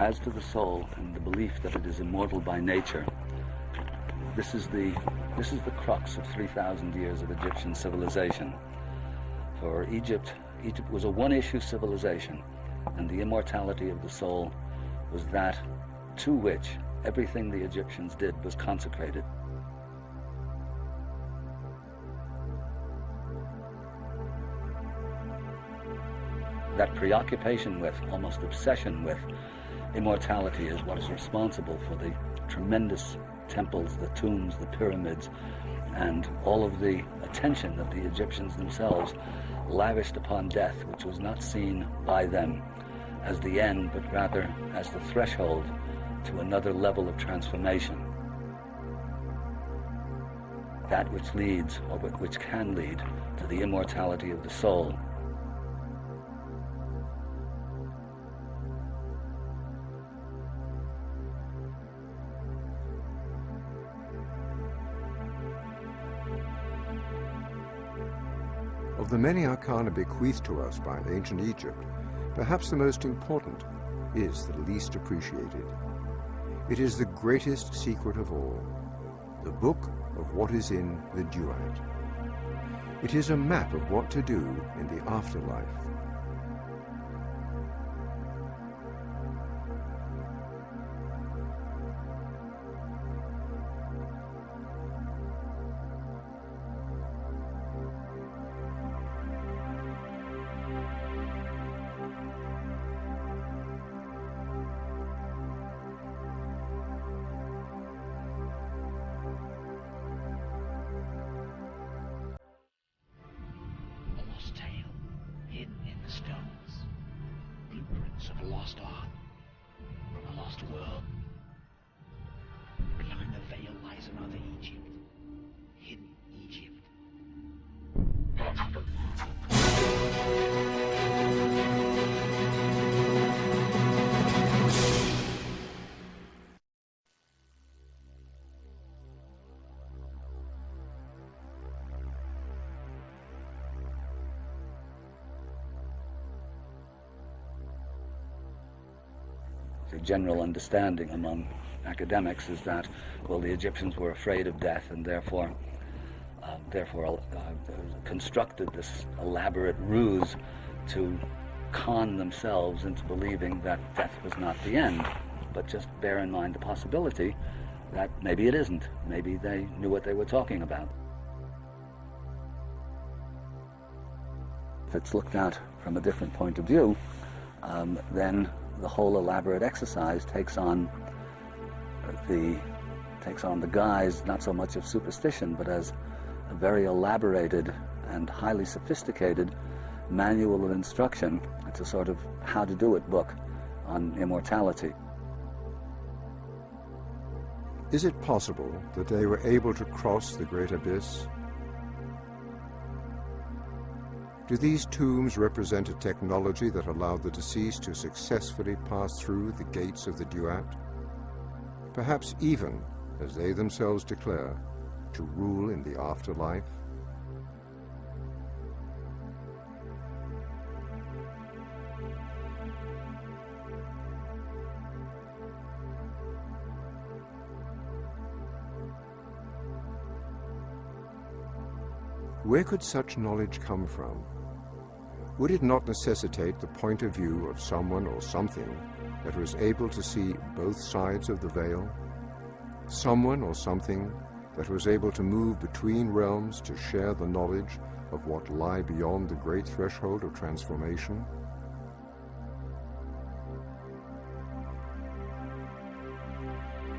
As to the soul and the belief that it is immortal by nature, this is the crux of 3,000 years of Egyptian civilization. For Egypt was a one-issue civilization, and the immortality of the soul was that to which everything the Egyptians did was consecrated. That preoccupation with, almost obsession with, immortality is what is responsible for the tremendous temples, the tombs, the pyramids, and all of the attention that the Egyptians themselves lavished upon death, which was not seen by them as the end, but rather as the threshold to another level of transformation. That which leads, or which can lead, to the immortality of the soul. Of the many arcana bequeathed to us by ancient Egypt, perhaps the most important is the least appreciated. It is the greatest secret of all, the book of what is in the duat. It is a map of what to do in the afterlife. The general understanding among academics is that, well, the Egyptians were afraid of death and therefore constructed this elaborate ruse to con themselves into believing that death was not the end. But just bear in mind the possibility that maybe it isn't. Maybe they knew what they were talking about. If it's looked at from a different point of view, then the whole elaborate exercise takes on the guise not so much of superstition, but as a very elaborated and highly sophisticated manual of instruction. It's a sort of how-to-do-it book on immortality. Is it possible that they were able to cross the great abyss? Do these tombs represent a technology that allowed the deceased to successfully pass through the gates of the duat? Perhaps even, as they themselves declare, to rule in the afterlife? Where could such knowledge come from? Would it not necessitate the point of view of someone or something that was able to see both sides of the veil? Someone or something that was able to move between realms to share the knowledge of what lie beyond the great threshold of transformation?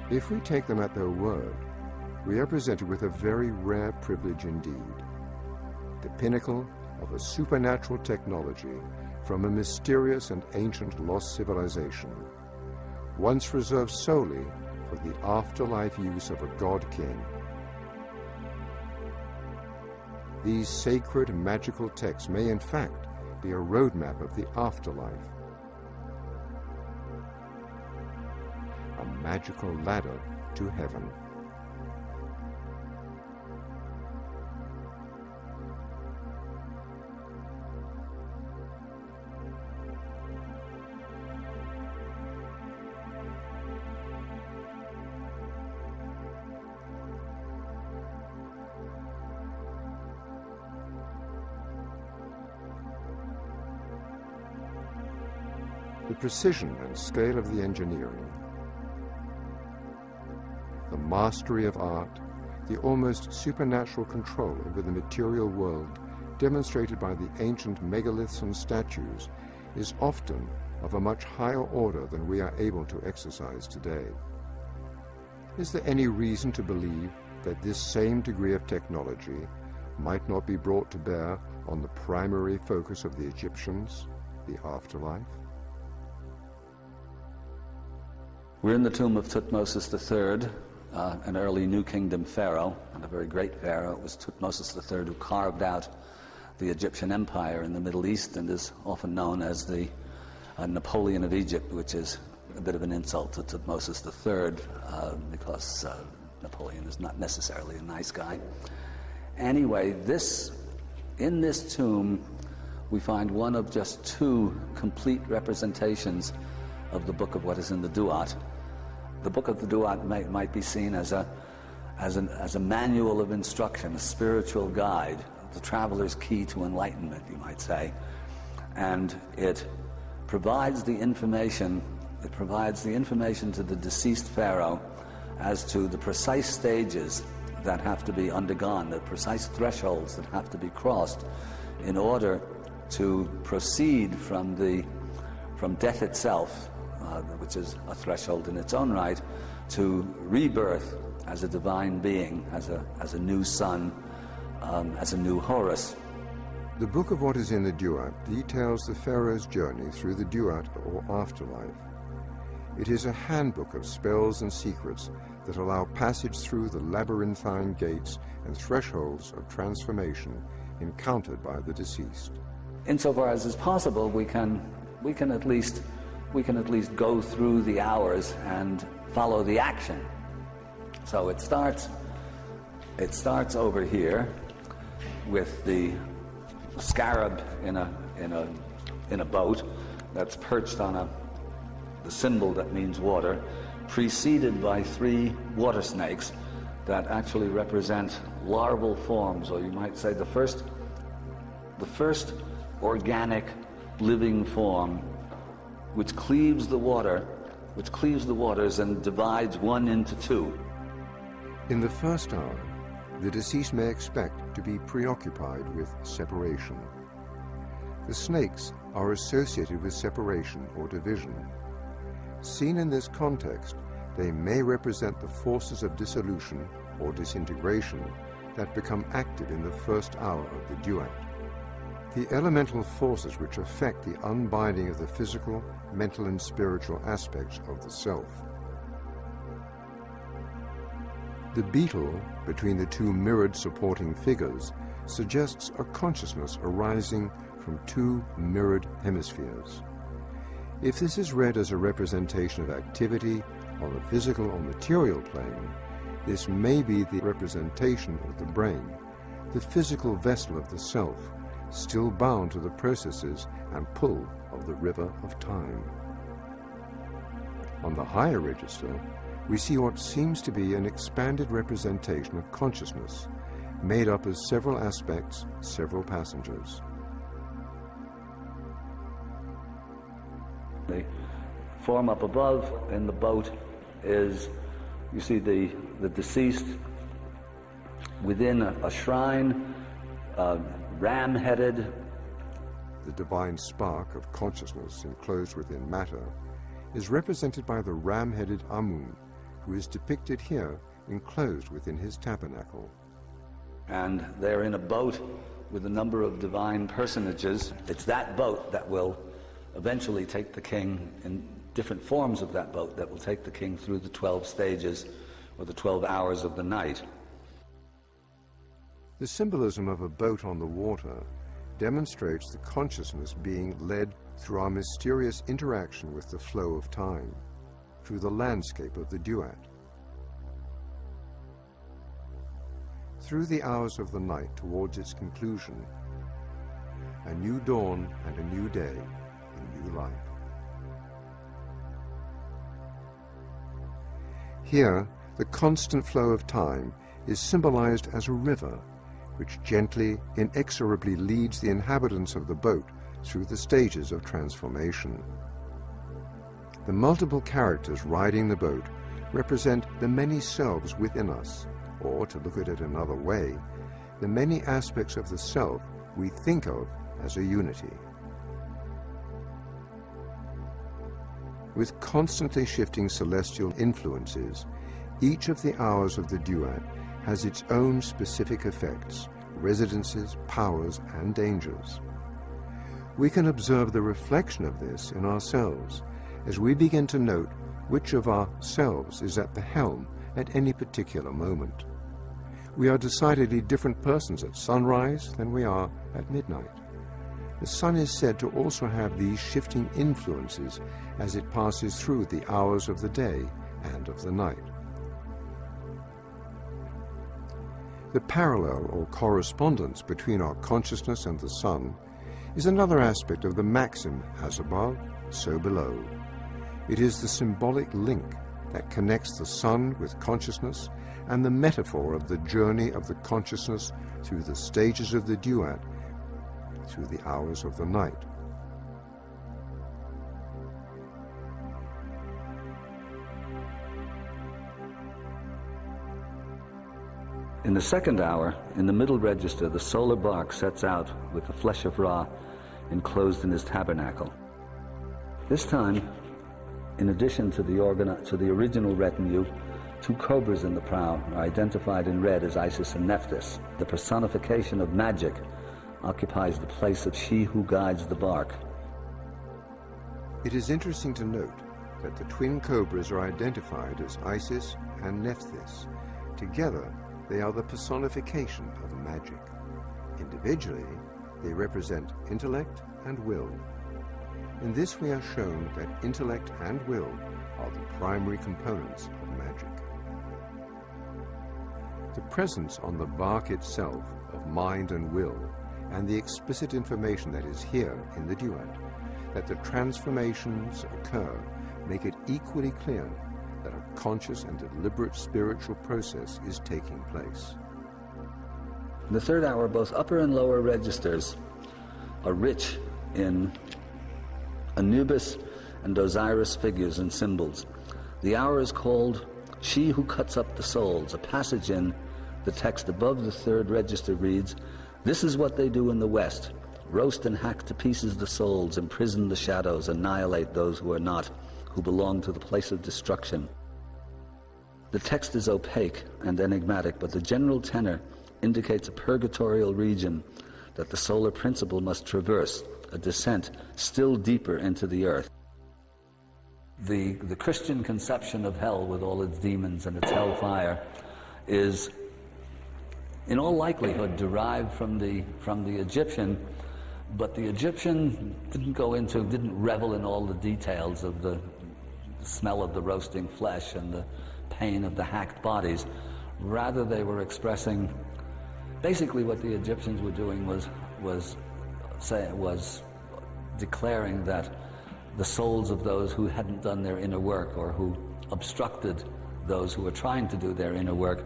If we take them at their word, we are presented with a very rare privilege indeed. The pinnacle of a supernatural technology from a mysterious and ancient lost civilization, once reserved solely for the afterlife use of a god-king. These sacred magical texts may in fact be a roadmap of the afterlife, a magical ladder to heaven. the precision and scale of the engineering, the mastery of art, the almost supernatural control over the material world demonstrated by the ancient megaliths and statues is often of a much higher order than we are able to exercise today. Is there any reason to believe that this same degree of technology might not be brought to bear on the primary focus of the Egyptians, the afterlife? We're in the tomb of Thutmose III, an early New Kingdom pharaoh, and a very great pharaoh. It was Thutmose III who carved out the Egyptian empire in the Middle East and is often known as the Napoleon of Egypt, which is a bit of an insult to Thutmose III because Napoleon is not necessarily a nice guy. Anyway, in this tomb we find one of just two complete representations of the book of what is in the Duat. The book of the Duat might be seen as a manual of instruction, a spiritual guide, the traveler's key to enlightenment, you might say. And it provides the information to the deceased pharaoh as to the precise stages that have to be undergone, the precise thresholds that have to be crossed in order to proceed from death itself, which is a threshold in its own right, to rebirth as a divine being, as a new son, as a new Horus. The Book of What is in the Duat details the pharaoh's journey through the Duat or afterlife. It is a handbook of spells and secrets that allow passage through the labyrinthine gates and thresholds of transformation encountered by the deceased. Insofar as is possible, we can at least go through the hours and follow the action. So it starts over here with the scarab in a boat that's perched on the symbol that means water, preceded by 3 water snakes that actually represent larval forms, or you might say the first organic living form which cleaves the waters and divides one into 2. In the first hour, the deceased may expect to be preoccupied with separation. The snakes are associated with separation or division. Seen in this context, they may represent the forces of dissolution or disintegration that become active in the first hour of the Duat. The elemental forces which affect the unbinding of the physical, mental and spiritual aspects of the self. The beetle between the 2 mirrored supporting figures suggests a consciousness arising from 2 mirrored hemispheres. If this is read as a representation of activity on the physical or material plane, this may be the representation of the brain, the physical vessel of the self, still bound to the processes and pull of the river of time. On the higher register, we see what seems to be an expanded representation of consciousness, made up of several aspects, several passengers. The form up above in the boat is, you see the deceased within a shrine, ram-headed. The divine spark of consciousness enclosed within matter is represented by the ram-headed Amun, who is depicted here enclosed within his tabernacle. And they're in a boat with a number of divine personages. It's that boat that will eventually take the king, in different forms of that boat, that will take the king through the 12 stages or the 12 hours of the night. The symbolism of a boat on the water demonstrates the consciousness being led through our mysterious interaction with the flow of time, through the landscape of the Duat. Through the hours of the night towards its conclusion, a new dawn and a new day, a new life. Here, the constant flow of time is symbolized as a river, which gently, inexorably leads the inhabitants of the boat through the stages of transformation. The multiple characters riding the boat represent the many selves within us, or, to look at it another way, the many aspects of the self we think of as a unity. With constantly shifting celestial influences, each of the hours of the duat has its own specific effects, residences, powers, and dangers. We can observe the reflection of this in ourselves as we begin to note which of ourselves is at the helm at any particular moment. We are decidedly different persons at sunrise than we are at midnight. The sun is said to also have these shifting influences as it passes through the hours of the day and of the night. The parallel or correspondence between our consciousness and the sun is another aspect of the maxim, as above, so below. It is the symbolic link that connects the sun with consciousness and the metaphor of the journey of the consciousness through the stages of the duat, through the hours of the night. In the second hour, in the middle register, the solar bark sets out with the flesh of Ra enclosed in his tabernacle. This time, in addition to the original retinue, 2 cobras in the prow are identified in red as Isis and Nephthys. The personification of magic occupies the place of she who guides the bark. It is interesting to note that the twin cobras are identified as Isis and Nephthys. Together, they are the personification of magic. Individually, they represent intellect and will. In this we are shown that intellect and will are the primary components of magic. The presence on the bark itself of mind and will, and the explicit information that is here in the duat, that the transformations occur, make it equally clear that a conscious and deliberate spiritual process is taking place. In the third hour, both upper and lower registers are rich in Anubis and Osiris figures and symbols. The hour is called She Who Cuts Up the Souls. A passage in the text above the third register reads, "This is what they do in the West. Roast and hack to pieces the souls, imprison the shadows, annihilate those who are not, who belong to the place of destruction." The text is opaque and enigmatic, but the general tenor indicates a purgatorial region that the solar principle must traverse, a descent still deeper into the earth. The Christian conception of hell with all its demons and its hellfire is in all likelihood derived from the Egyptian, but the Egyptian didn't revel in all the details of the smell of the roasting flesh and the pain of the hacked bodies. Rather, they were expressing, basically what the Egyptians were doing was declaring that the souls of those who hadn't done their inner work, or who obstructed those who were trying to do their inner work,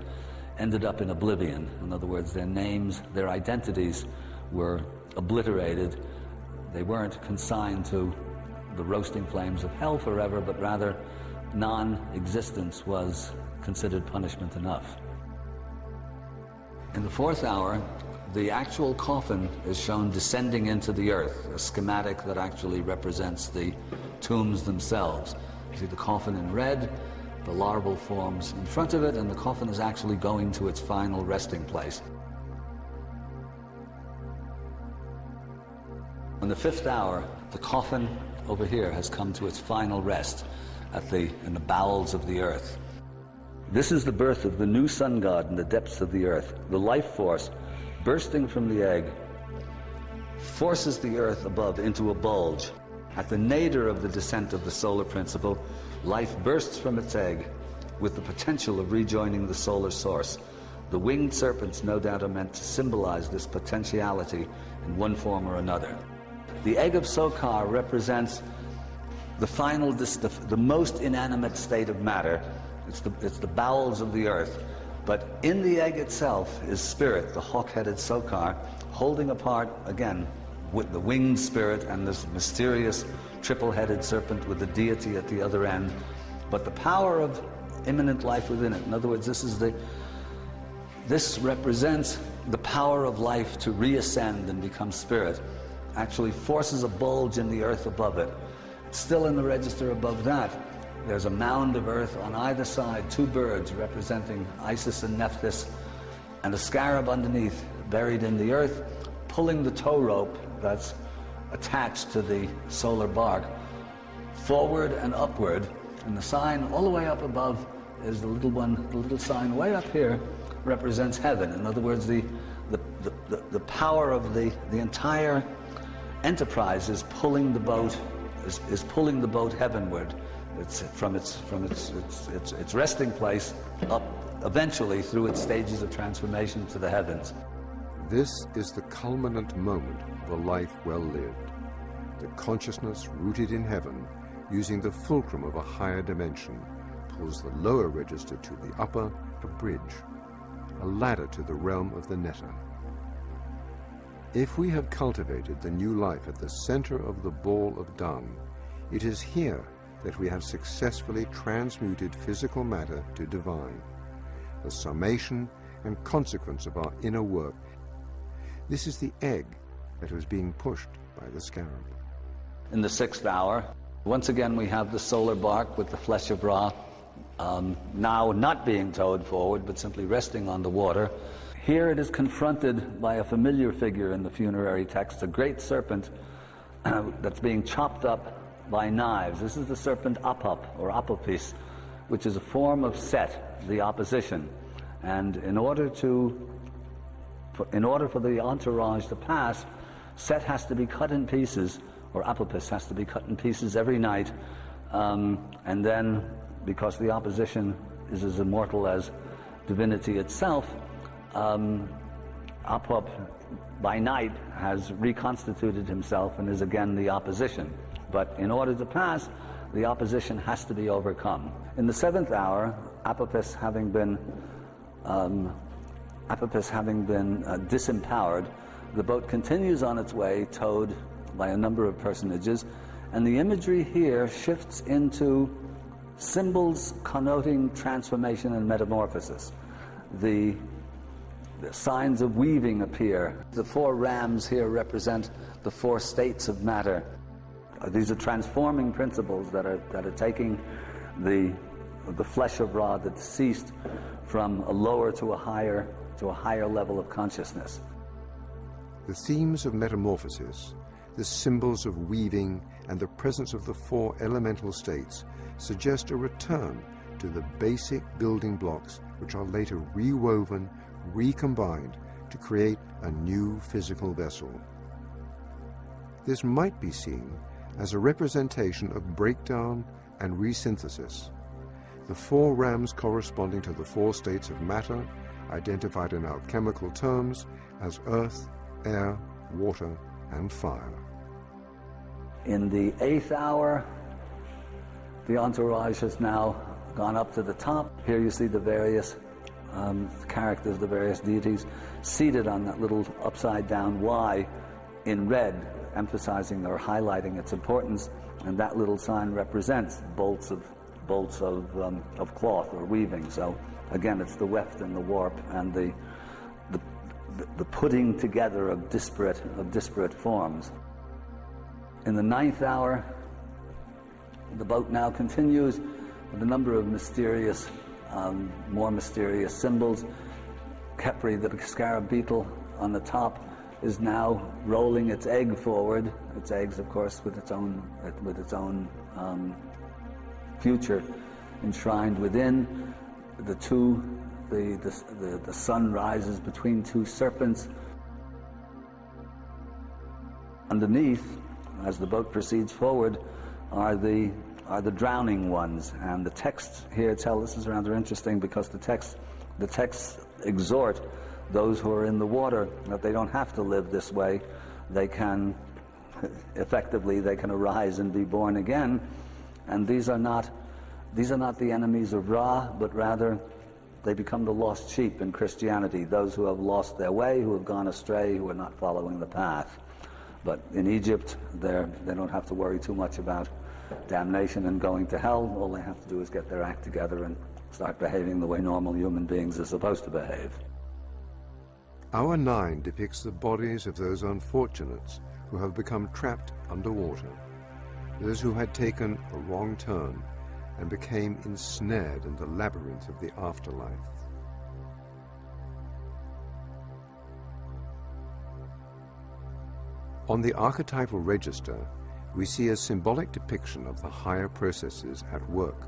ended up in oblivion. In other words, their names, their identities were obliterated. They weren't consigned to the roasting flames of hell forever, but rather non-existence was considered punishment enough. In the fourth hour, the actual coffin is shown descending into the earth, a schematic that actually represents the tombs themselves. You see the coffin in red, the larval forms in front of it, and the coffin is actually going to its final resting place. In the fifth hour, the coffin over here has come to its final rest in the bowels of the earth. This is the birth of the new sun god in the depths of the earth. The life force bursting from the egg forces the earth above into a bulge. At the nadir of the descent of the solar principle, life bursts from its egg with the potential of rejoining the solar source. The winged serpents no doubt are meant to symbolize this potentiality in one form or another. The egg of Sokar represents the most inanimate state of matter. It's the bowels of the earth. But in the egg itself is spirit, the hawk-headed Sokar, holding apart, again, the winged spirit and this mysterious triple-headed serpent with the deity at the other end, but the power of immanent life within it. In other words, this represents the power of life to reascend and become spirit, actually forces a bulge in the earth above it. Still in the register above that, there's a mound of earth on either side, two birds representing Isis and Nephthys, and a scarab underneath, buried in the earth, pulling the tow rope that's attached to the solar bark forward and upward. And the sign all the way up above is the little sign way up here represents heaven. In other words, the power of the entire enterprise is pulling the boat heavenward. It's from its resting place up eventually through its stages of transformation to the heavens. This is the culminant moment of a life well lived. The consciousness rooted in heaven, using the fulcrum of a higher dimension, pulls the lower register to the upper, a bridge, a ladder to the realm of the netter. If we have cultivated the new life at the center of the ball of dung, it is here that we have successfully transmuted physical matter to divine, the summation and consequence of our inner work. This is the egg that was being pushed by the scarab. In the 6th hour, once again we have the solar bark with the flesh of Ra, now not being towed forward but simply resting on the water. Here it is confronted by a familiar figure in the funerary text, a great serpent that's being chopped up by knives. This is the serpent Apop, or Apopis, which is a form of Set, the opposition. And in order for the entourage to pass, Set has to be cut in pieces, or Apopis has to be cut in pieces every night. And then, because the opposition is as immortal as divinity itself, Apop by night has reconstituted himself and is again the opposition. But in order to pass, the opposition has to be overcome. In the 7th hour, Apopis having been disempowered, the boat continues on its way, towed by a number of personages, and the imagery here shifts into symbols connoting transformation and metamorphosis. The signs of weaving appear. The 4 rams here represent the 4 states of matter. These are transforming principles that are taking the flesh of Ra, the deceased, from a lower to a higher level of consciousness. The themes of metamorphosis, the symbols of weaving, and the presence of the 4 elemental states suggest a return to the basic building blocks which are later rewoven, recombined to create a new physical vessel. This might be seen as a representation of breakdown and resynthesis. The 4 rams corresponding to the 4 states of matter, identified in alchemical terms as earth, air, water, and fire. In the 8th hour, the entourage has now gone up to the top. Here you see the various characters, the various deities, seated on that little upside-down Y in red, emphasizing or highlighting its importance, and that little sign represents bolts of cloth or weaving. So again, it's the weft and the warp and the putting together of disparate forms. In the 9th hour, the boat now continues with a number of mysterious, more mysterious symbols. Khepri, the scarab beetle on the top, is now rolling its egg forward. Its eggs, of course, with its own future enshrined within. The sun rises between 2 serpents. Underneath, as the boat proceeds forward, are the drowning ones. And the texts here this is rather interesting, because the texts exhort those who are in the water that they don't have to live this way. They can arise and be born again. And these are not the enemies of Ra, but rather they become the lost sheep in Christianity, those who have lost their way, who have gone astray, who are not following the path. But in Egypt, they don't have to worry too much about damnation and going to hell. All they have to do is get their act together and start behaving the way normal human beings are supposed to behave. Hour 9 depicts the bodies of those unfortunates who have become trapped underwater, those who had taken a wrong turn and became ensnared in the labyrinth of the afterlife. On the archetypal register, we see a symbolic depiction of the higher processes at work.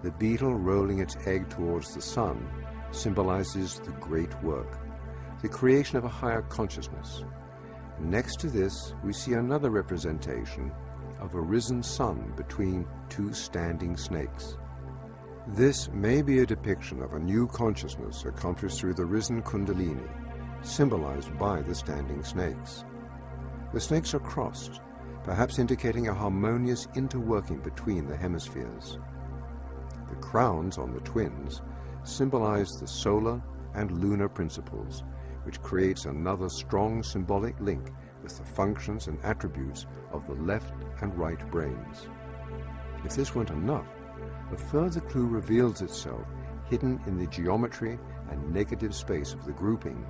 The beetle rolling its egg towards the sun symbolizes the great work, the creation of a higher consciousness. Next to this, we see another representation of a risen sun between two standing snakes. This may be a depiction of a new consciousness accomplished through the risen Kundalini, symbolized by the standing snakes. The snakes are crossed, perhaps indicating a harmonious interworking between the hemispheres. The crowns on the twins symbolize the solar and lunar principles, which creates another strong symbolic link with the functions and attributes of the left and right brains. If this weren't enough, a further clue reveals itself hidden in the geometry and negative space of the grouping.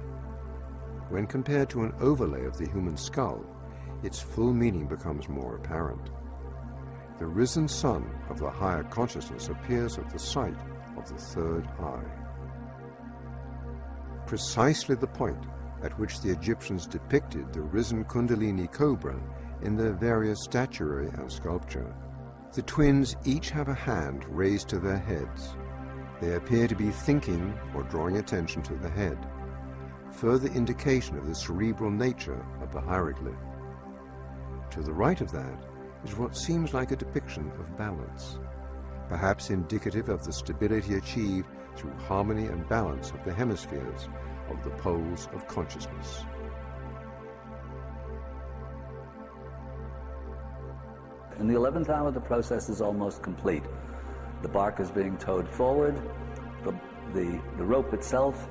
When compared to an overlay of the human skull, its full meaning becomes more apparent. The risen sun of the higher consciousness appears at the site of the third eye. Precisely the point at which the Egyptians depicted the risen Kundalini cobra in their various statuary and sculpture. The twins each have a hand raised to their heads. They appear to be thinking or drawing attention to the head, further indication of the cerebral nature of the hieroglyph. To the right of that is what seems like a depiction of balance, perhaps indicative of the stability achieved through harmony and balance of the hemispheres of the poles of consciousness. In the 11th hour, the process is almost complete. The bark is being towed forward. The rope itself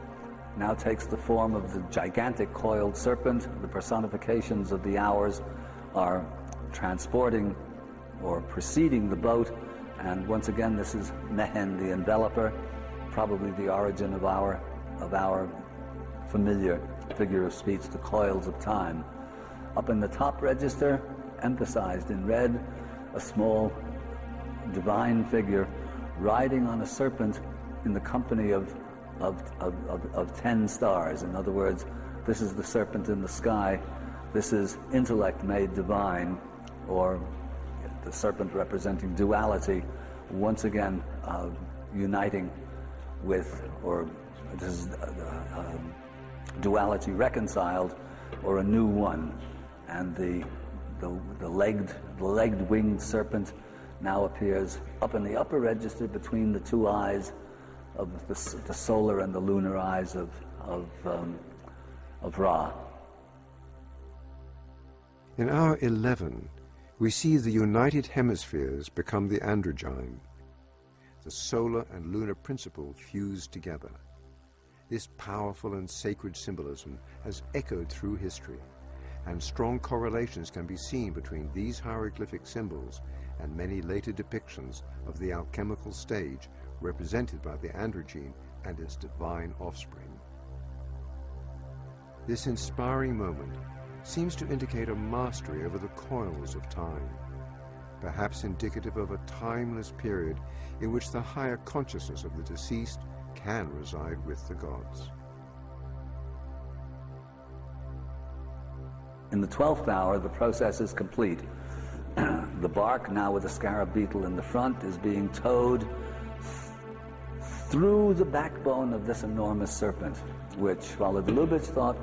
now takes the form of the gigantic coiled serpent. The personifications of the hours are transporting or preceding the boat, and once again this is Mehen, the enveloper, probably the origin of our familiar figure of speech, the coils of time. Up in the top register, emphasized in red, a small divine figure riding on a serpent in the company of 10 stars. In other words, this is the serpent in the sky. This is intellect made divine, or the serpent representing duality, once again uniting with, or this is duality reconciled, or a new one. And the legged winged serpent now appears up in the upper register between the two eyes of the solar and the lunar eyes of Ra. In hour 11, we see the united hemispheres become the androgyne, the solar and lunar principle fused together. This powerful and sacred symbolism has echoed through history, and strong correlations can be seen between these hieroglyphic symbols and many later depictions of the alchemical stage represented by the androgyne and its divine offspring. This inspiring moment seems to indicate a mastery over the coils of time, perhaps indicative of a timeless period in which the higher consciousness of the deceased can reside with the gods. In the 12th hour, the process is complete. The bark, now with a scarab beetle in the front, is being towed through the backbone of this enormous serpent, which, while the Lubitsch thought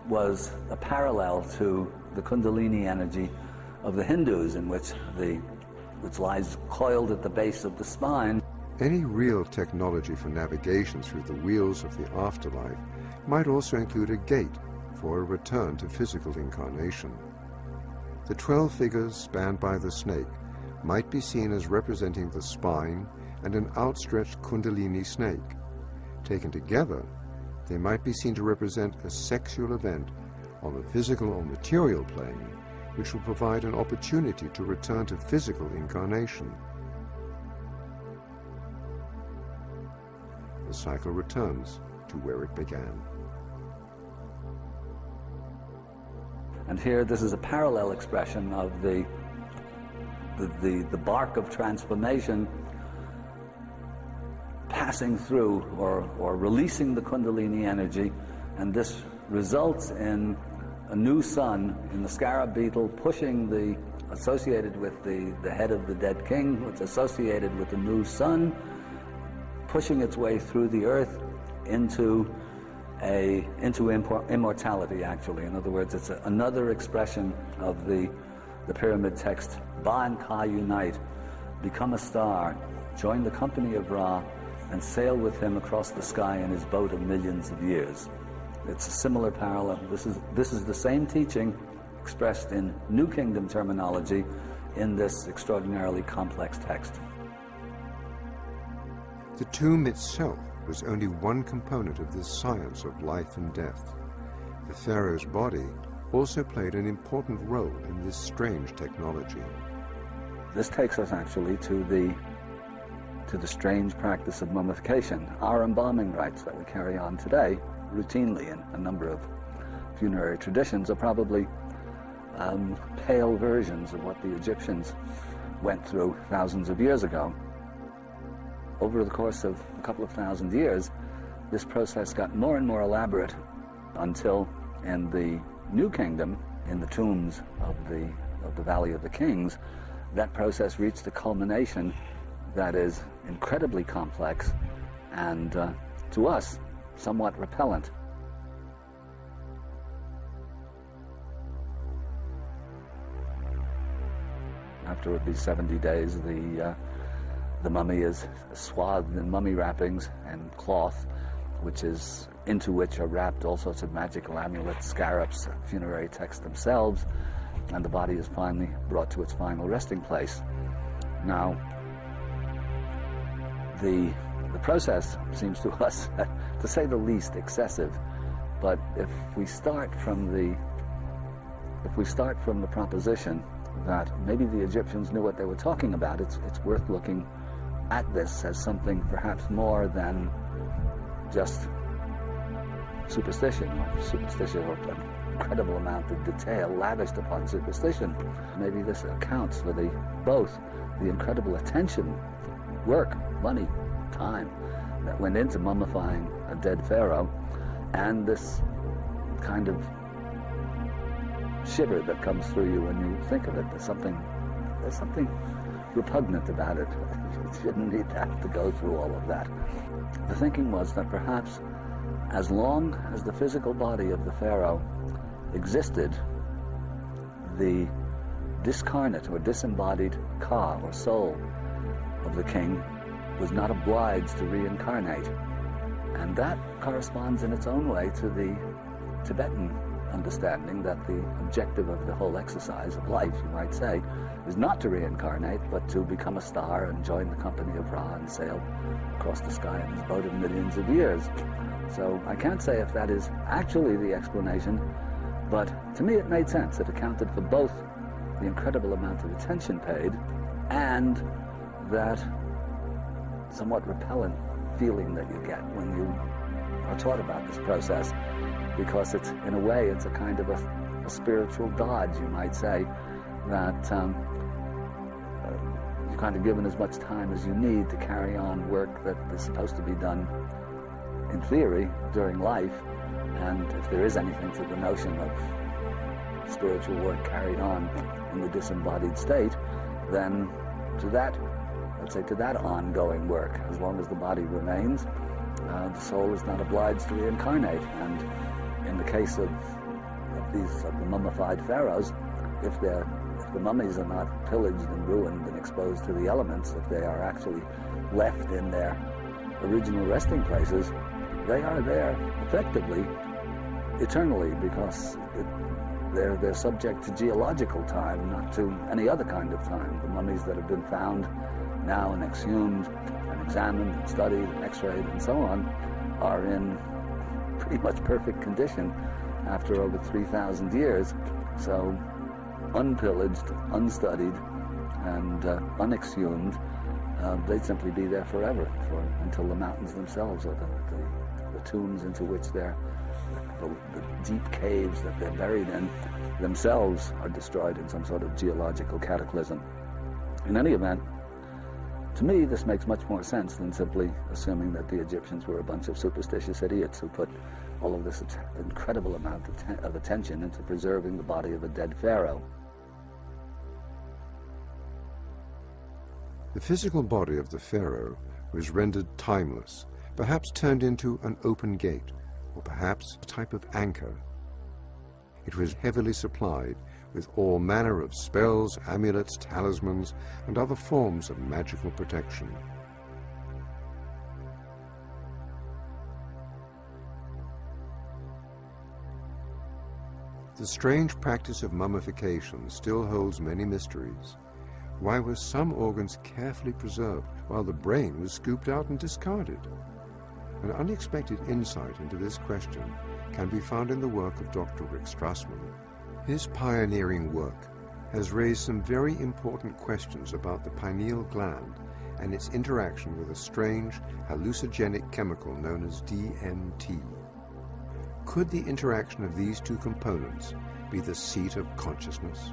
was a parallel to the Kundalini energy of the Hindus, in which lies coiled at the base of the spine. Any real technology for navigation through the wheels of the afterlife might also include a gate for a return to physical incarnation. The 12 figures spanned by the snake might be seen as representing the spine and an outstretched Kundalini snake. Taken together, they might be seen to represent a sexual event on the physical or material plane, which will provide an opportunity to return to physical incarnation. The cycle returns to where it began. And here, this is a parallel expression of the bark of transformation passing through or releasing the Kundalini energy, and this results in a new sun in the scarab beetle pushing associated with the head of the dead king, it's associated with the new sun, pushing its way through the earth into immortality, actually. In other words, it's another expression of the pyramid text, Ba and Ka unite, become a star, join the company of Ra, and sail with him across the sky in his boat of millions of years. It's a similar parallel. This is the same teaching expressed in New Kingdom terminology in this extraordinarily complex text. The tomb itself was only one component of this science of life and death. The pharaoh's body also played an important role in this strange technology. This takes us actually to the strange practice of mummification. Our embalming rites that we carry on today routinely in a number of funerary traditions are probably pale versions of what the Egyptians went through thousands of years ago. Over the course of a couple of thousand years, this process got more and more elaborate until in the New Kingdom, in the tombs of the Valley of the Kings, that process reached a culmination that is incredibly complex and, to us, somewhat repellent. After these 70 days, the mummy is swathed in mummy wrappings and cloth, into which are wrapped all sorts of magical amulets, scarabs, funerary texts themselves, and the body is finally brought to its final resting place. Now, the process seems to us, to say the least, excessive. But if we start from the proposition that maybe the Egyptians knew what they were talking about, it's worth looking at this as something perhaps more than just superstition or an incredible amount of detail lavished upon superstition. Maybe this accounts for both the incredible attention, work, money, time that went into mummifying a dead pharaoh, and this kind of shiver that comes through you when you think of it. There's something repugnant about it. You shouldn't need to have to go through all of that. The thinking was that perhaps as long as the physical body of the pharaoh existed, the discarnate or disembodied Ka, or soul, of the king was not obliged to reincarnate. And that corresponds in its own way to the Tibetan understanding that the objective of the whole exercise of life, you might say, is not to reincarnate, but to become a star and join the company of Ra and sail across the sky in his boat of millions of years. So I can't say if that is actually the explanation, but to me it made sense. It accounted for both the incredible amount of attention paid and that somewhat repellent feeling that you get when you are taught about this process, because it's, in a way, it's a kind of a spiritual dodge, you might say, that you're kind of given as much time as you need to carry on work that is supposed to be done, in theory, during life. And if there is anything to the notion of spiritual work carried on in the disembodied state, then to that, let's say, to that ongoing work, as long as the body remains, the soul is not obliged to reincarnate. And in the case of the mummified pharaohs, if the mummies are not pillaged and ruined and exposed to the elements, if they are actually left in their original resting places, they are there effectively eternally, because they're subject to geological time, not to any other kind of time. The mummies that have been found now and exhumed and examined and studied and x-rayed and so on are in pretty much perfect condition after over 3,000 years. So unpillaged, unstudied, and unexhumed, they'd simply be there forever, until the mountains themselves, or the tombs into which the deep caves that they're buried in themselves are destroyed in some sort of geological cataclysm. In any event, to me, this makes much more sense than simply assuming that the Egyptians were a bunch of superstitious idiots who put all of this incredible amount of attention into preserving the body of a dead pharaoh. The physical body of the pharaoh was rendered timeless, perhaps turned into an open gate, or perhaps a type of anchor. It was heavily supplied with all manner of spells, amulets, talismans, and other forms of magical protection. The strange practice of mummification still holds many mysteries. Why were some organs carefully preserved while the brain was scooped out and discarded? An unexpected insight into this question can be found in the work of Dr. Rick Strassman. His pioneering work has raised some very important questions about the pineal gland and its interaction with a strange hallucinogenic chemical known as DMT. Could the interaction of these two components be the seat of consciousness?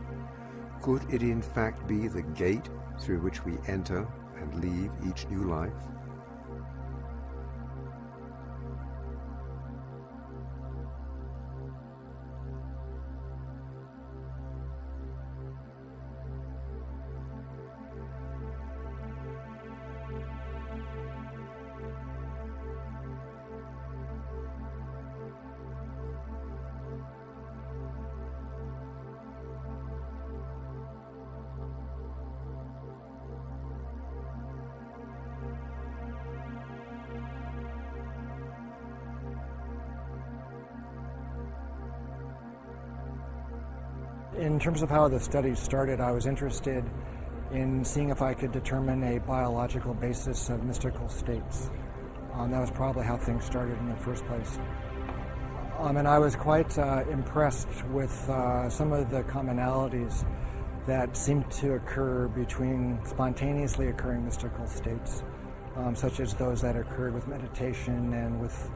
Could it in fact be the gate through which we enter and leave each new life? In terms of how the study started, I was interested in seeing if I could determine a biological basis of mystical states. That was probably how things started in the first place. And I was quite impressed with some of the commonalities that seemed to occur between spontaneously occurring mystical states, such as those that occurred with meditation and with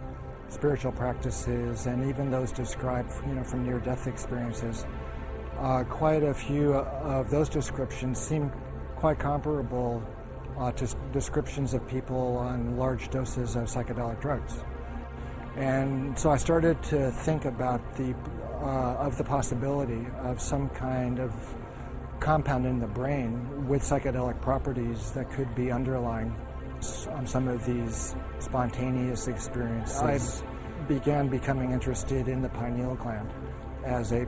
spiritual practices, and even those described, from near-death experiences. Quite a few of those descriptions seem quite comparable to descriptions of people on large doses of psychedelic drugs. And so I started to think about the possibility of some kind of compound in the brain with psychedelic properties that could be underlying on some of these spontaneous experiences. I began becoming interested in the pineal gland as a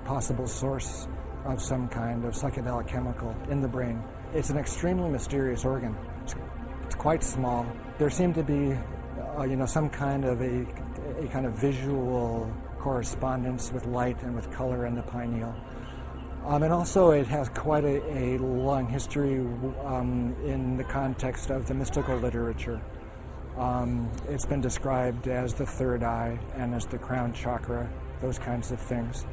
possible source of some kind of psychedelic chemical in the brain. It's an extremely mysterious organ. It's quite small. There seemed to be, some kind of a kind of visual correspondence with light and with color in the pineal. And also it has quite a long history in the context of the mystical literature. It's been described as the third eye and as the crown chakra, those kinds of things.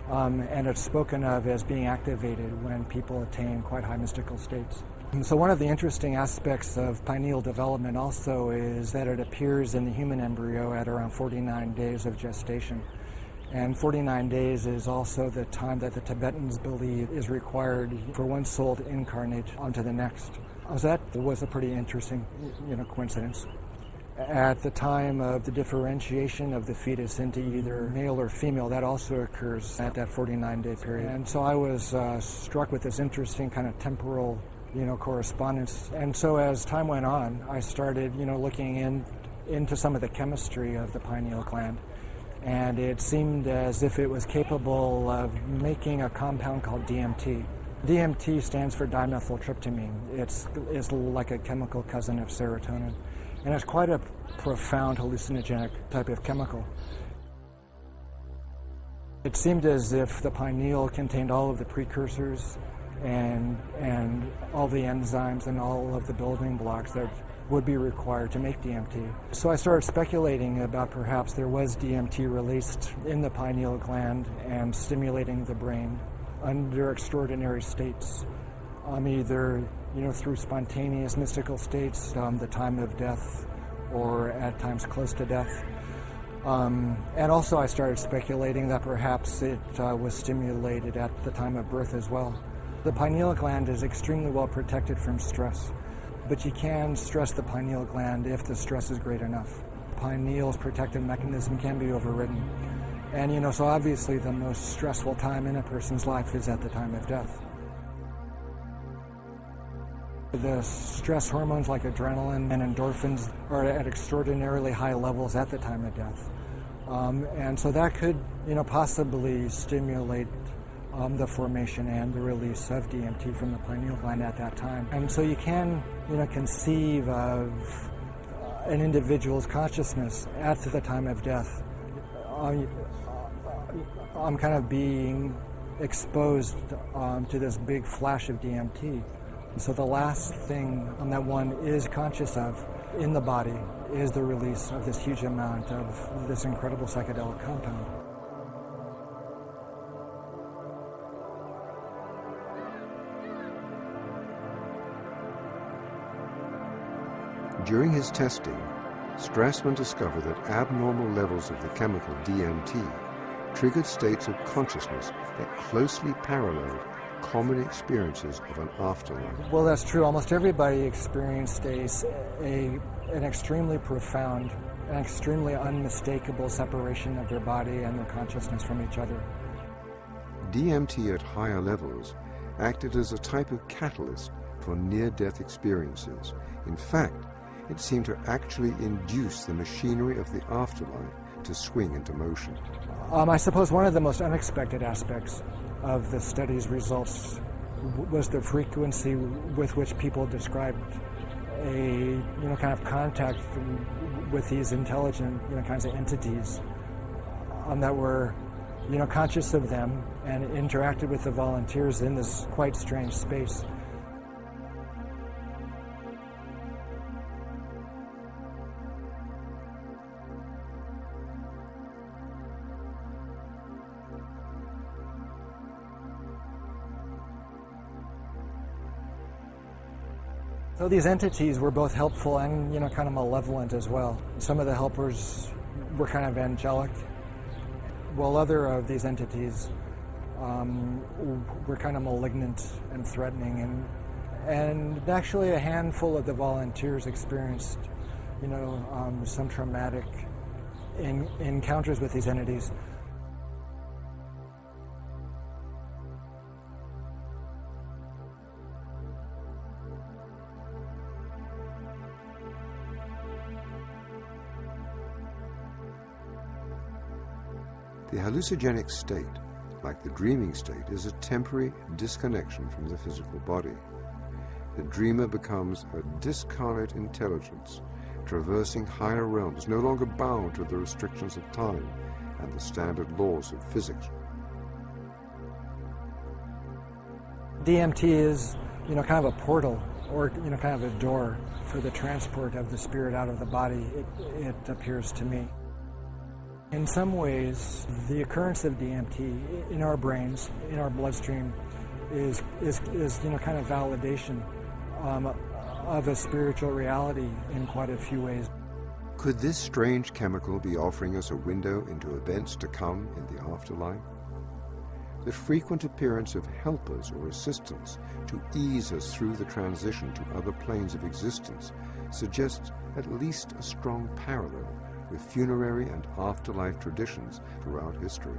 And it's spoken of as being activated when people attain quite high mystical states. And so one of the interesting aspects of pineal development also is that it appears in the human embryo at around 49 days of gestation. And 49 days is also the time that the Tibetans believe is required for one soul to incarnate onto the next. So that was a pretty interesting, coincidence. At the time of the differentiation of the fetus into either male or female, that also occurs at that 49-day period. And so I was struck with this interesting kind of temporal, correspondence. And so as time went on, I started, looking into some of the chemistry of the pineal gland. And it seemed as if it was capable of making a compound called DMT. DMT stands for dimethyltryptamine. It's like a chemical cousin of serotonin. And it's quite a profound hallucinogenic type of chemical. It seemed as if the pineal contained all of the precursors and all the enzymes and all of the building blocks that would be required to make DMT. So I started speculating about perhaps there was DMT released in the pineal gland and stimulating the brain under extraordinary states, either through spontaneous mystical states, the time of death, or at times close to death. And also I started speculating that perhaps it was stimulated at the time of birth as well. The pineal gland is extremely well protected from stress, but you can stress the pineal gland if the stress is great enough. Pineal's protective mechanism can be overridden. And so obviously the most stressful time in a person's life is at the time of death. The stress hormones like adrenaline and endorphins are at extraordinarily high levels at the time of death. And so that could, possibly stimulate the formation and the release of DMT from the pineal gland at that time. And so you can, conceive of an individual's consciousness at the time of death. I'm kind of being exposed to this big flash of DMT. So the last thing that one is conscious of in the body is the release of this huge amount of this incredible psychedelic compound. During his testing, Strassman discovered that abnormal levels of the chemical DMT triggered states of consciousness that closely paralleled common experiences of an afterlife. Well, that's true. Almost everybody experienced an extremely profound and extremely unmistakable separation of their body and their consciousness from each other. DMT at higher levels acted as a type of catalyst for near-death experiences. In fact, it seemed to actually induce the machinery of the afterlife to swing into motion. I suppose one of the most unexpected aspects of the study's results was the frequency with which people described a kind of contact with these intelligent kinds of entities that were conscious of them and interacted with the volunteers in this quite strange space. So these entities were both helpful and, kind of malevolent as well. Some of the helpers were kind of angelic, while other of these entities were kind of malignant and threatening. And actually a handful of the volunteers experienced, some traumatic encounters with these entities. The hallucinogenic state, like the dreaming state, is a temporary disconnection from the physical body. The dreamer becomes a discarnate intelligence, traversing higher realms, no longer bound to the restrictions of time and the standard laws of physics. DMT is, kind of a portal, or, kind of a door for the transport of the spirit out of the body, it appears to me. In some ways, the occurrence of DMT in our brains, in our bloodstream, is kind of validation of a spiritual reality in quite a few ways. Could this strange chemical be offering us a window into events to come in the afterlife? The frequent appearance of helpers or assistants to ease us through the transition to other planes of existence suggests at least a strong parallel with funerary and afterlife traditions throughout history.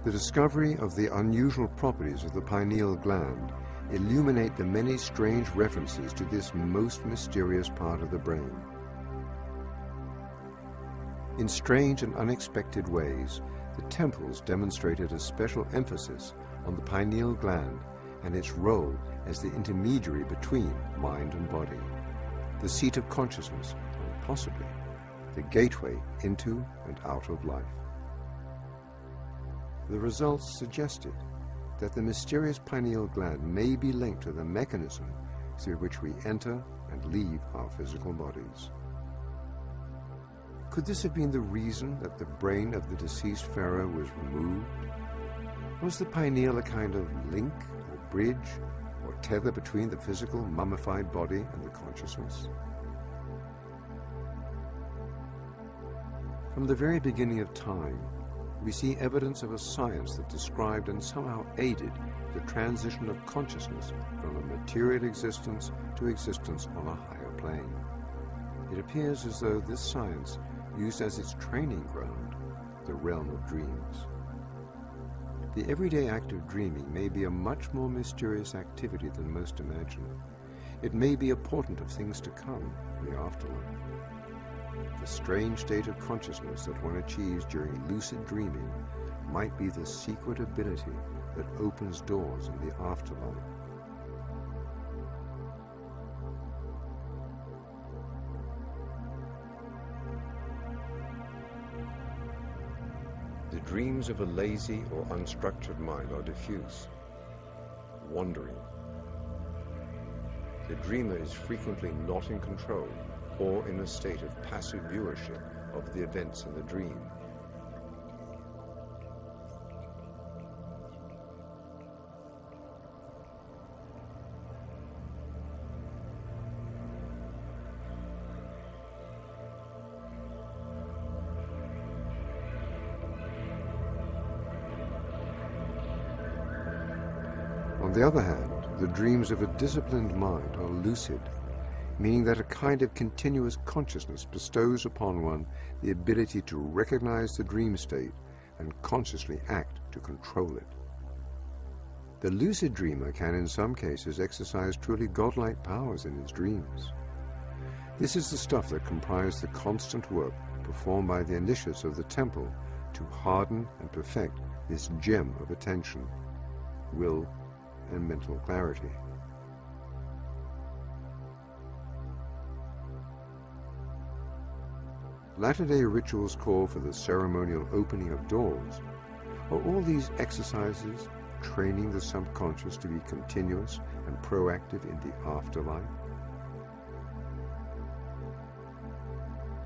The discovery of the unusual properties of the pineal gland illuminate the many strange references to this most mysterious part of the brain. In strange and unexpected ways, the temples demonstrated a special emphasis on the pineal gland and its role as the intermediary between mind and body, the seat of consciousness, and possibly the gateway into and out of life. The results suggested that the mysterious pineal gland may be linked to the mechanism through which we enter and leave our physical bodies. Could this have been the reason that the brain of the deceased pharaoh was removed? Was the pineal a kind of link or bridge or tether between the physical mummified body and the consciousness? From the very beginning of time, we see evidence of a science that described and somehow aided the transition of consciousness from a material existence to existence on a higher plane. It appears as though this science used as its training ground the realm of dreams. The everyday act of dreaming may be a much more mysterious activity than most imagine. It may be a portent of things to come in the afterlife. The strange state of consciousness that one achieves during lucid dreaming might be the secret ability that opens doors in the afterlife. The dreams of a lazy or unstructured mind are diffuse, wandering. The dreamer is frequently not in control or in a state of passive viewership of the events in the dream. On the other hand, the dreams of a disciplined mind are lucid, meaning that a kind of continuous consciousness bestows upon one the ability to recognize the dream state and consciously act to control it. The lucid dreamer can in some cases exercise truly godlike powers in his dreams. This is the stuff that comprised the constant work performed by the initiates of the temple to harden and perfect this gem of attention, will, and mental clarity. Latter-day rituals call for the ceremonial opening of doors. Are all these exercises training the subconscious to be continuous and proactive in the afterlife?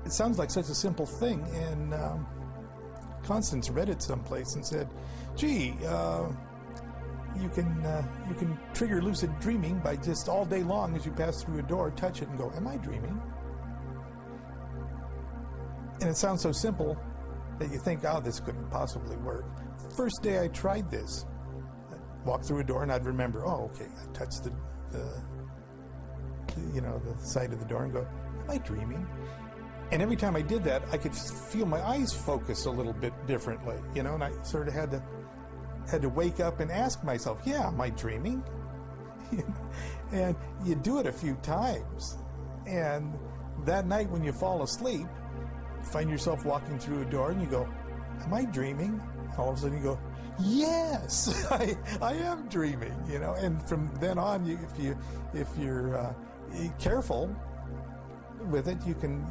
It sounds like such a simple thing, and Constance read it someplace and said, gee, you can trigger lucid dreaming by just all day long as you pass through a door, touch it and go, am I dreaming? And it sounds so simple that you think, oh, this couldn't possibly work. First day I tried this, I'd walk through a door and I'd remember, oh, okay, I touched the side of the door and go, am I dreaming? And every time I did that, I could feel my eyes focus a little bit differently, and I sort of had to wake up and ask myself, yeah, am I dreaming? And you do it a few times, and that night when you fall asleep, you find yourself walking through a door and you go, am I dreaming? And all of a sudden you go, yes, I am dreaming, and from then on, if you're careful with it, you can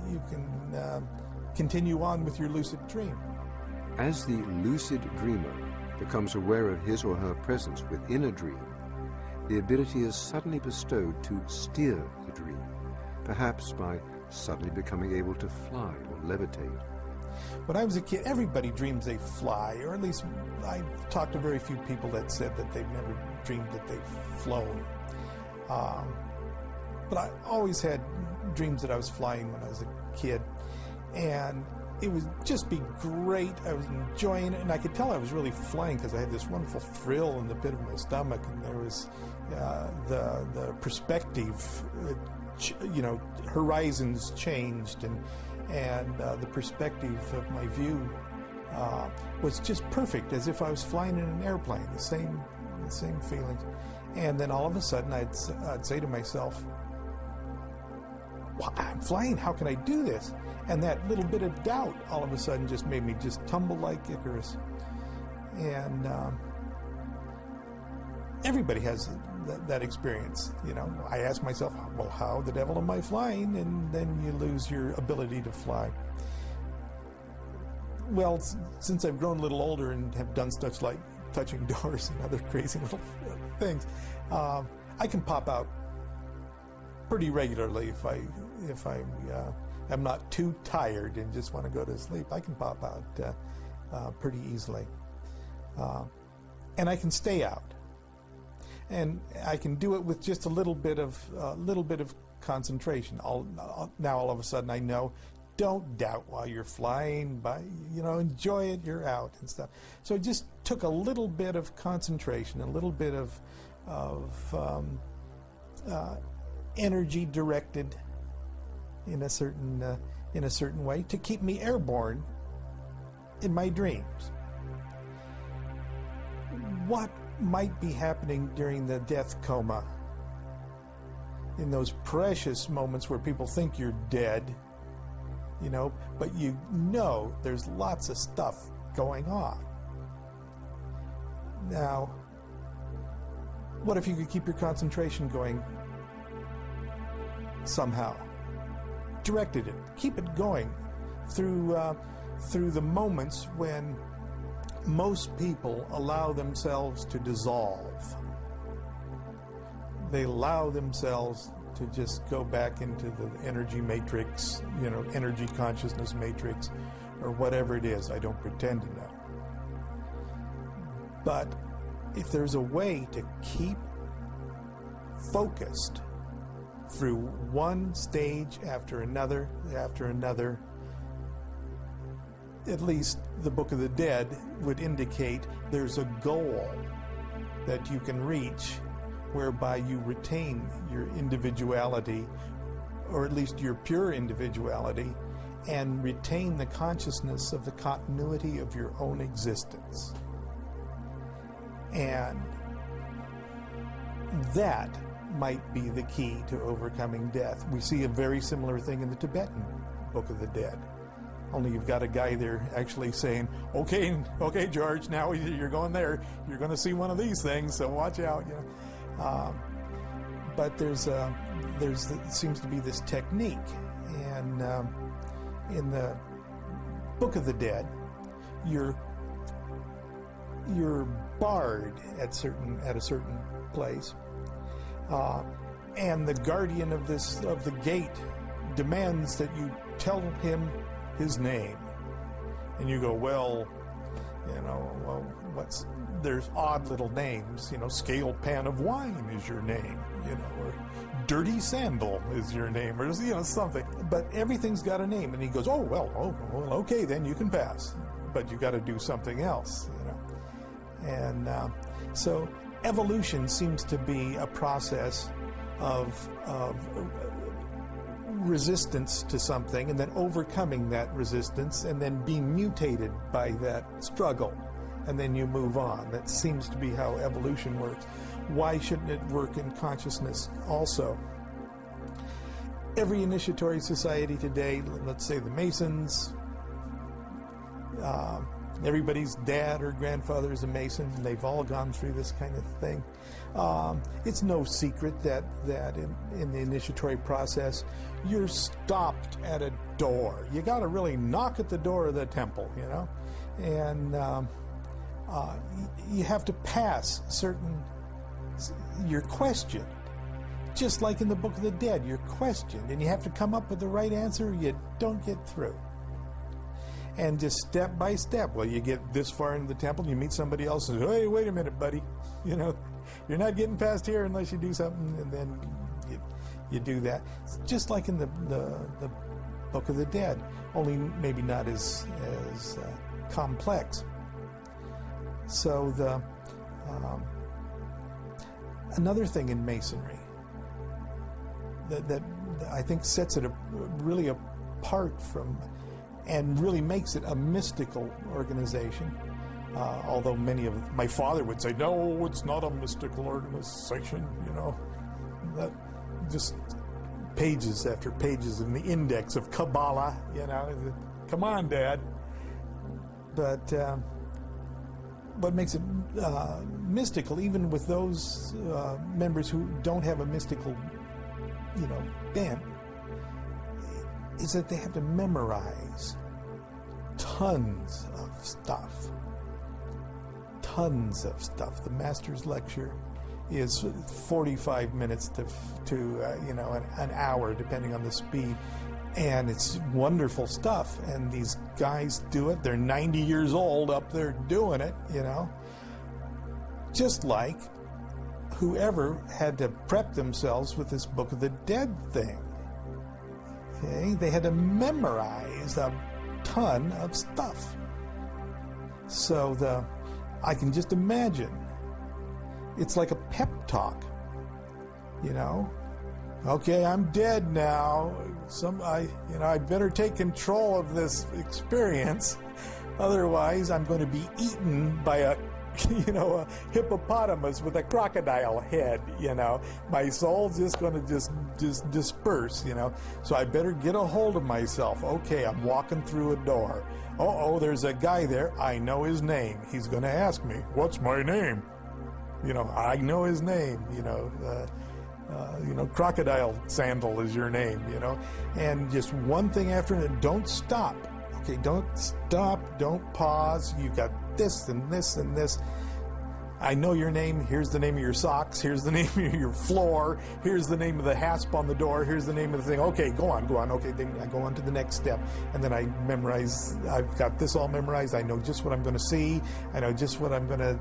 continue on with your lucid dream. As the lucid dreamer becomes aware of his or her presence within a dream, the ability is suddenly bestowed to steer the dream, perhaps by suddenly becoming able to fly or levitate. When I was a kid, everybody dreams they fly, or at least I've talked to very few people that said that they've never dreamed that they've flown. But I always had dreams that I was flying when I was a kid, and it would just be great. I was enjoying it, and I could tell I was really flying because I had this wonderful thrill in the pit of my stomach, and there was the perspective, horizons changed, and the perspective of my view was just perfect, as if I was flying in an airplane. The same feelings, and then all of a sudden I'd say to myself, well, I'm flying, how can I do this? And that little bit of doubt all of a sudden just made me just tumble like Icarus. And everybody has that experience, I ask myself, well, how the devil am I flying? And then you lose your ability to fly. Well, since I've grown a little older and have done such like touching doors and other crazy little things, I can pop out pretty regularly. If I am not too tired and just want to go to sleep, I can pop out pretty easily, and I can stay out, and I can do it with just a little bit of concentration. Now all of a sudden I know, don't doubt while you're flying, by enjoy it, you're out and stuff. So it just took a little bit of concentration, a little bit of energy directed in a certain way to keep me airborne in my dreams. What might be happening during the death coma, in those precious moments where people think you're dead, but there's lots of stuff going on. Now, what if you could keep your concentration going somehow? Directed it, keep it going through the moments when most people allow themselves to dissolve. They allow themselves to just go back into the energy matrix, energy consciousness matrix, or whatever it is. I don't pretend to know. But if there's a way to keep focused through one stage after another, at least the Book of the Dead would indicate there's a goal that you can reach whereby you retain your individuality, or at least your pure individuality, and retain the consciousness of the continuity of your own existence. And that might be the key to overcoming death. We see a very similar thing in the Tibetan Book of the Dead. Only you've got a guy there actually saying, okay, George, now you're going there. You're going to see one of these things, so watch out. But there seems to be this technique, and in the Book of the Dead, you're barred at a certain place, and the guardian of the gate demands that you tell him his name, and you go, well, there's odd little names, Scale Pan of Wine is your name, or Dirty Sandal is your name, or something. But everything's got a name, and he goes, okay, then you can pass, but you got to do something else, And so evolution seems to be a process of resistance to something, and then overcoming that resistance, and then being mutated by that struggle, and then you move on. That seems to be how evolution works. Why shouldn't it work in consciousness also? Every initiatory society today, let's say the Masons, everybody's dad or grandfather is a Mason, and they've all gone through this kind of thing. It's no secret that in the initiatory process, you're stopped at a door. You got to really knock at the door of the temple, and you have to pass you're questioned. Just like in the Book of the Dead, you're questioned, and you have to come up with the right answer, or you don't get through. And just step by step, you get this far into the temple, you meet somebody else and say, hey, wait a minute, buddy. You're not getting past here unless you do something, and then you do that. It's just like in the Book of the Dead, only maybe not as complex. So another thing in Masonry that I think sets it really apart from, and really makes it a mystical organization, although my father would say, no, it's not a mystical organization, that just pages after pages in the index of Kabbalah, come on, Dad. But what makes it mystical, even with those members who don't have a mystical, bent, is that they have to memorize tons of stuff. The master's lecture is 45 minutes to an hour, depending on the speed. And it's wonderful stuff. And these guys do it. They're 90 years old up there doing it, Just like whoever had to prep themselves with this Book of the Dead thing. Okay? They had to memorize a ton of stuff. So I can just imagine. It's like a pep talk, Okay, I'm dead now. I better take control of this experience. Otherwise, I'm going to be eaten by a hippopotamus with a crocodile head. My soul's just going to just disperse. So I better get a hold of myself. Okay, I'm walking through a door. Oh, there's a guy there. I know his name. He's going to ask me, "What's my name?" I know his name. Crocodile Sandal is your name, and just one thing after another. Don't stop. Okay, don't stop. Don't pause. You've got this and this and this. I know your name. Here's the name of your socks. Here's the name of your floor. Here's the name of the hasp on the door. Here's the name of the thing. Okay, go on. Okay, then I go on to the next step. And then I memorize. I've got this all memorized. I know just what I'm going to see. I know just what I'm going to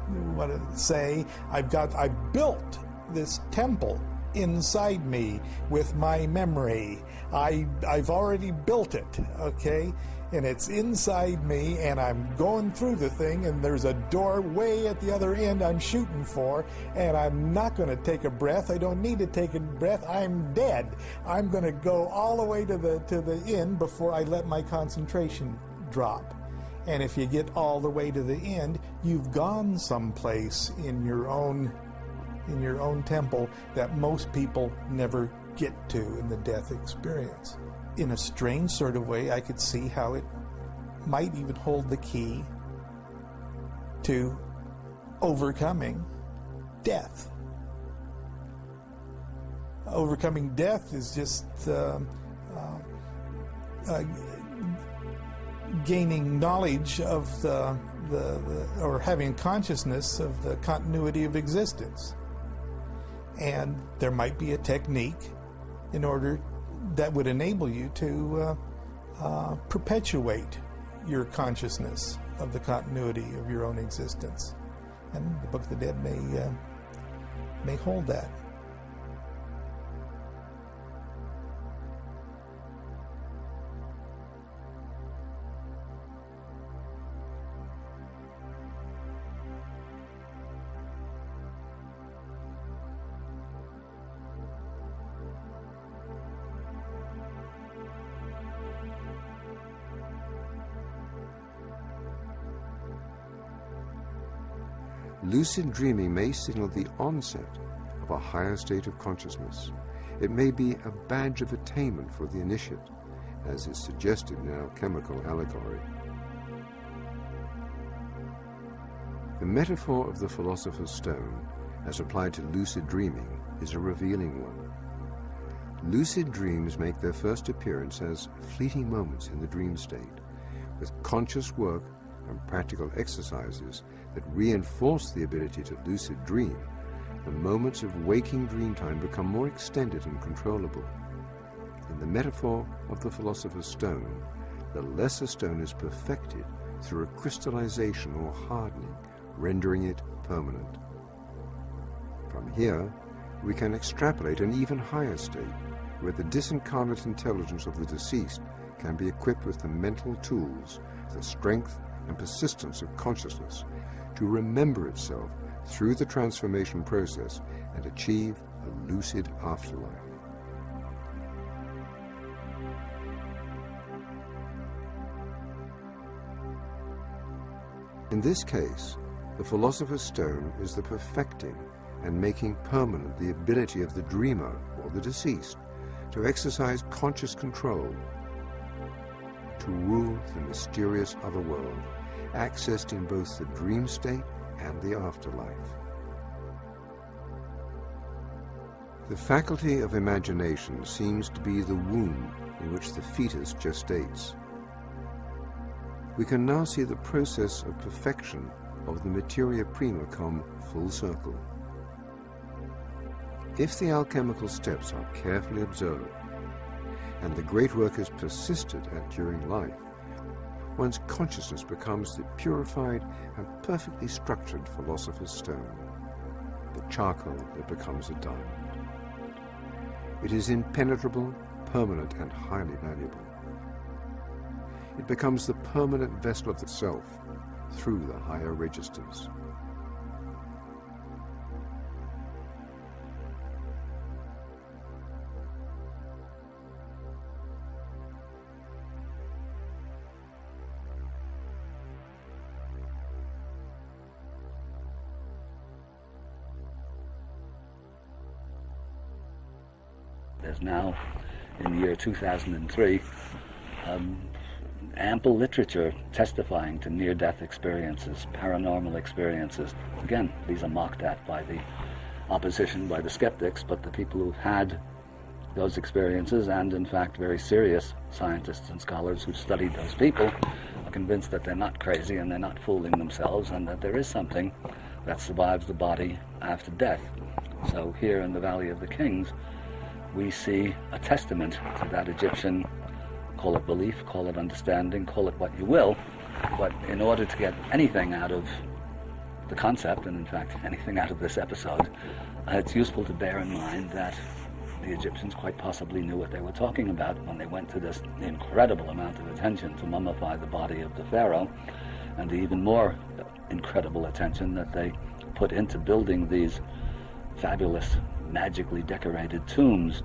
say. I've built this temple inside me with my memory. I've already built it, okay? And it's inside me, and I'm going through the thing, and there's a door way at the other end I'm shooting for, and I'm not going to take a breath. I don't need to take a breath. I'm dead. I'm going to go all the way to the end before I let my concentration drop. And if you get all the way to the end, you've gone someplace in your own temple that most people never get to in the death experience. In a strange sort of way, I could see how it might even hold the key to overcoming death. Overcoming death is just gaining knowledge of or having consciousness of the continuity of existence. And there might be a technique that would enable you to perpetuate your consciousness of the continuity of your own existence. And the Book of the Dead may hold that. Lucid dreaming may signal the onset of a higher state of consciousness. It may be a badge of attainment for the initiate, as is suggested in our chemical allegory. The metaphor of the philosopher's stone, as applied to lucid dreaming, is a revealing one. Lucid dreams make their first appearance as fleeting moments in the dream state, with conscious work and practical exercises that reinforce the ability to lucid dream. The moments of waking dream time become more extended and controllable. In the metaphor of the philosopher's stone, the lesser stone is perfected through a crystallization or hardening, rendering it permanent. From here, we can extrapolate an even higher state, where the disincarnate intelligence of the deceased can be equipped with the mental tools, the strength and persistence of consciousness to remember itself through the transformation process and achieve a lucid afterlife. In this case, the philosopher's stone is the perfecting and making permanent the ability of the dreamer or the deceased to exercise conscious control, to rule the mysterious other world, accessed in both the dream state and the afterlife. The faculty of imagination seems to be the womb in which the fetus gestates. We can now see the process of perfection of the materia prima come full circle. If the alchemical steps are carefully observed, and the great work is persisted at during life, one's consciousness becomes the purified and perfectly structured philosopher's stone, the charcoal that becomes a diamond. It is impenetrable, permanent, and highly valuable. It becomes the permanent vessel of the self through the higher registers. There's now, in the year 2003, ample literature testifying to near-death experiences, paranormal experiences. Again, these are mocked at by the opposition, by the skeptics, but the people who've had those experiences, and in fact very serious scientists and scholars who've studied those people, are convinced that they're not crazy and they're not fooling themselves, and that there is something that survives the body after death. So here in the Valley of the Kings, we see a testament to that Egyptian, call it belief, call it understanding, call it what you will, but in order to get anything out of the concept, and in fact anything out of this episode, it's useful to bear in mind that the Egyptians quite possibly knew what they were talking about when they went to this incredible amount of attention to mummify the body of the pharaoh, and the even more incredible attention that they put into building these fabulous, magically decorated tombs.